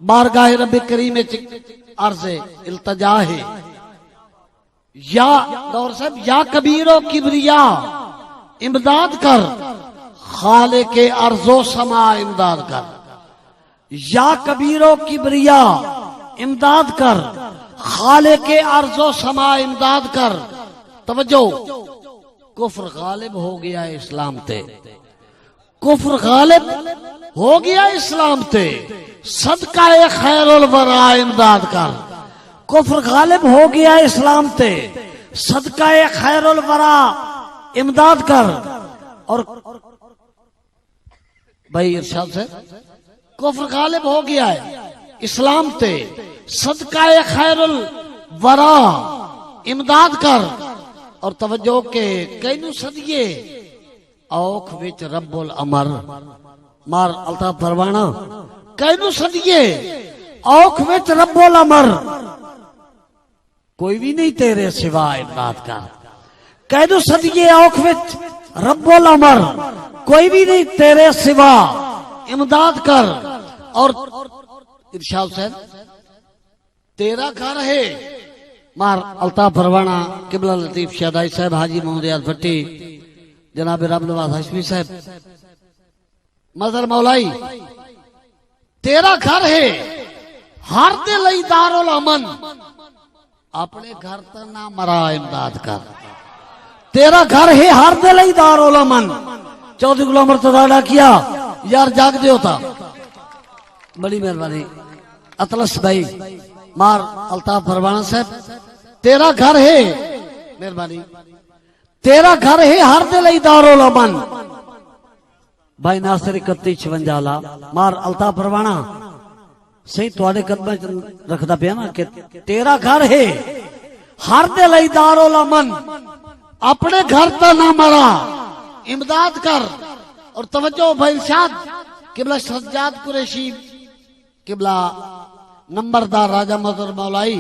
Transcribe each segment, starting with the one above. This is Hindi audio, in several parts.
बारगाह रब करीम अर्ज़े इल्तजा है, या गौर साहब, या कबीरो किबरिया इमदाद कर, खाले के अर्जो समा इमदाद कर। या कबीरो किबरिया इमदाद कर, खाले के अर्जो समा इमदाद कर। तवज्जो, कुफ्र गालिब हो गया इस्लाम ते, कुफ्र गालिब हो गया इस्लाम ते, सदका खैरुल वरा इमदाद कर। कुफ्र गालिब हो गया इस्लाम ते, सदका खैरुल वरा इमदाद कर। और भाई इरशाद से कुफ्र गालिब हो गया है इस्लाम ते, सदका खैरुल वरा इमदाद कर। और तवज्जो के कैनू सदिए औख विच रब्बुल अमर, मार अल्ताफ फरमाना, कैनू सदिए औख विच रब्बुल अमर, कोई भी नहीं तेरे सिवा इमदाद कर। कैनू सदिए औख विच रब्बुल अमर, कोई भी नहीं तेरे सिवा इमदाद कर। और इरशाद साहब, तेरा घर है, मार अल्ताफ फरवाना, किबला लतीफ शादाई साहब, हाजी मोहम्मद भट्टी, जनाब रब नवाज हाशमी साहब, मजर मौलाई, तेरा घर है हर दे लई दारुल अमन, अपने घर तो ना मरा इमदाद कर। तेरा घर है हर दे लई दारुल अमन। चौधरी गुलाम मर्तजा किया यार, जाग दे होता, बड़ी मेहरबानी। अतलस भाई, मार अल्ताफ फरवाना साहब, तेरा घर है, मेहरबानी, तेरा घर है हर दे लई दारुल अमन। भाई नासिर 3156 मार अल्ताफ फरवाना, सही तुहाडे कदम रखदा पिया ना कि तेरा घर है हर दे लई दारुल अमन, अपने घर तो ना मरा इमदाद कर। और तवज्जो भाई इरशाद, किबला सज्जाद कुरैशी, किबला नंबरदार राजा मजर मौलाई,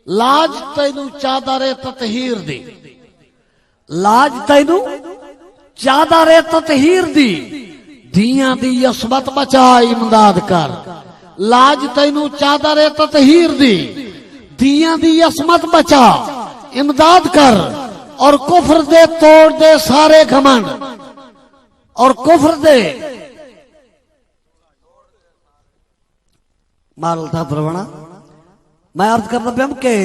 लाज तैनू चादरे ततहीर दी, लाज तैनू चादरे ततहीर दी, दियां दी यसमत बचा इमदाद कर। लाज तैनू चादरे ततहीर दी, दियां दी यसमत बचा इमदाद कर। और कुफ्र दे तोड़ दे सारे घमंड, और कुफ्र दे मारल था प्रवणा। मैं अर्ज करना पिया के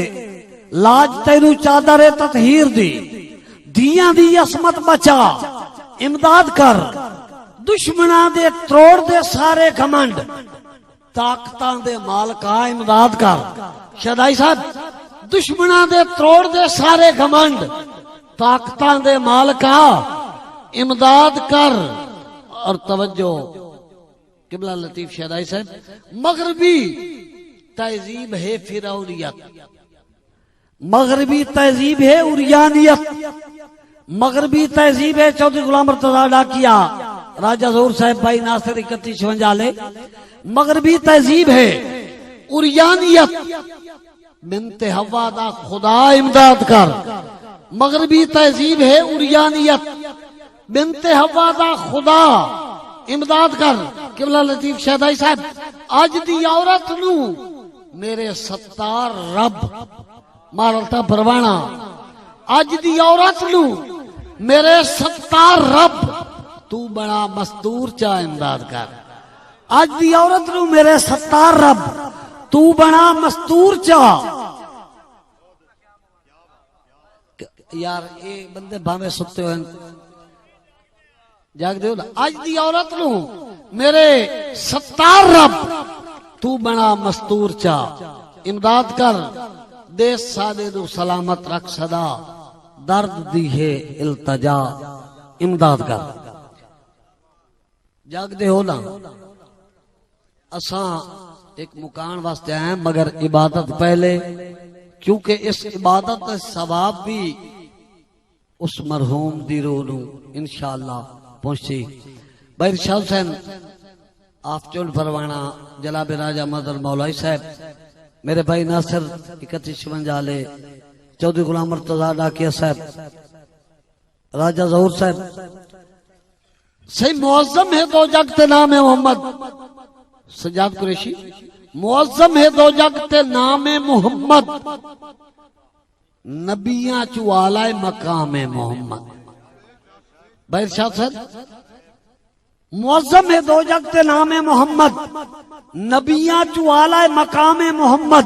लाज तैनू चादरे ततहीर दी, दियां दी यसमत बचा इमदाद कर। दुश्मना दे तोड़ दे सारे घमंड, ताकतां दे मालका इमदाद कर। शदाई साहब, दुश्मना दे तोड़ दे सारे घमंड, ताकतां दे मालका इमदाद कर। और तवज्जो, किबला लतीफ शदाई साहब, मगरबी तहजीब है फिरौनियत, मगरबी तहजीब है उरियानियत, मगरबी तहजीब है। चौधरी गुलाम मर्तजा डाकिया, राजा ज़हूर साहब, भाई नासिर 3156, मगरबी तहजीब है उरियानियत, बिनते हवा दा खुदा इमदाद कर। मगरबी तहजीब है उरियानियत, बिनते हवा दा खुदा इमदाद कर। किबला लतीफ शहदाई साहब, अज दी औरत नू मेरे सत्तार रब, मारलता परवाना, अज दी औरत नू मेरे सत्तार रब, तू बड़ा मस्तूर चा इमदाद कर। अज दी औरत नू मेरे सत्तार रब, तू बड़ा मस्तूर चा। यार ये बंदे भावे सुते हुए जाग दे। अज दी औरत नू मेरे सत्तार रब, तू बड़ा मस्तूर चा इमदाद कर। देश सादे नू सलामत रख सदा, दर्द दी है इल्तजा इमदाद कर। जाग दे हो ना, असा एक मुकान वास्ते आए, मगर इबादत पहले, क्योंकि इस इबादत का सवाब भी उस मरहूम दी रूह नू इंशाअल्लाह पहुंची। भाई इरशाद हुसैन आफचोल फरवाना, जनाब राजा मदर मौलाई साहब, मेरे भाई नासिर 3156, चौधरी गुलाम मर्तजा डाकिया साहब, राजा ज़हूर साहब, सही मुअज्जम है दो जग ते नाम है मोहम्मद, सजाद कुरैशी मुअज्जम है दो जग ते नाम मोहम्मद नबियां चू आला मकाम मोहम्मद। भाई इरशाद साहब मुअज्जम है दो जग ते नाम मोहम्मद नबियां चू आला मकाम मोहम्मद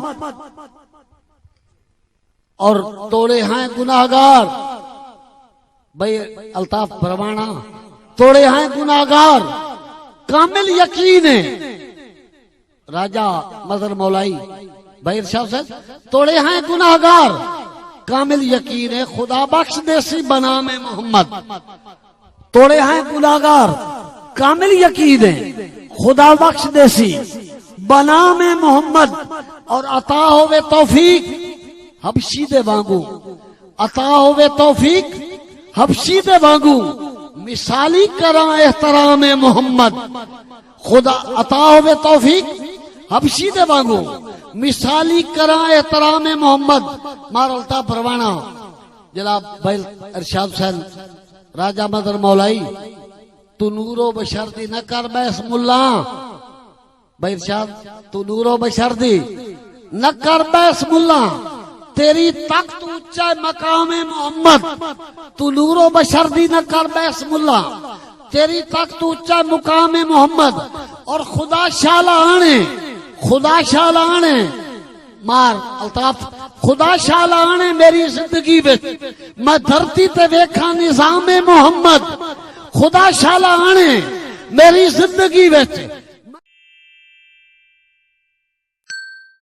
और तोड़े हैं गुनाहगार। भाई अल्ताफ परवाना तोड़े हैं गुनाहगार कामिल यकीन है राजा मदर मौलाई। भाई इरशाद साहब तोड़े हैं गुनाहगार कामिल यकीन है खुदा बख्श देसी बना में मोहम्मद। तोड़े हैं गुनाहगार कामिल यकीन है खुदा बख्श देसी बना में मोहम्मद और अता होवे तौफीक हबशी दे वांगू अता होवे तौफीक हबशी दे वांगू मिसाली करा एहतराम मोहम्मद। खुदा अता होवे तौफीक हबशी दे वांगू मिसाली करा एहतराम मोहम्मद। मारलता परवाना जनाब भाई इरशाद हुसैन राजा मदर मौलाई तू नूरो बशर्दी न कर बैस मुल्ला। भाई इरशाद तू नूरो बशर्दी न कर बैस मुल्ला तेरी तख्त ऊंचा मकाम मोहम्मद। तू नूरो बशर्दी न कर बैस मुल्ला तेरी तख्त ऊंचा मुकाम मोहम्मद और खुदा शाला आने मार अल्ताफ खुदा शाला आने मेरी जिंदगी विच मैं धरती ते वेखा निजाम मोहम्मद। खुदा शाला आने मेरी जिंदगी विच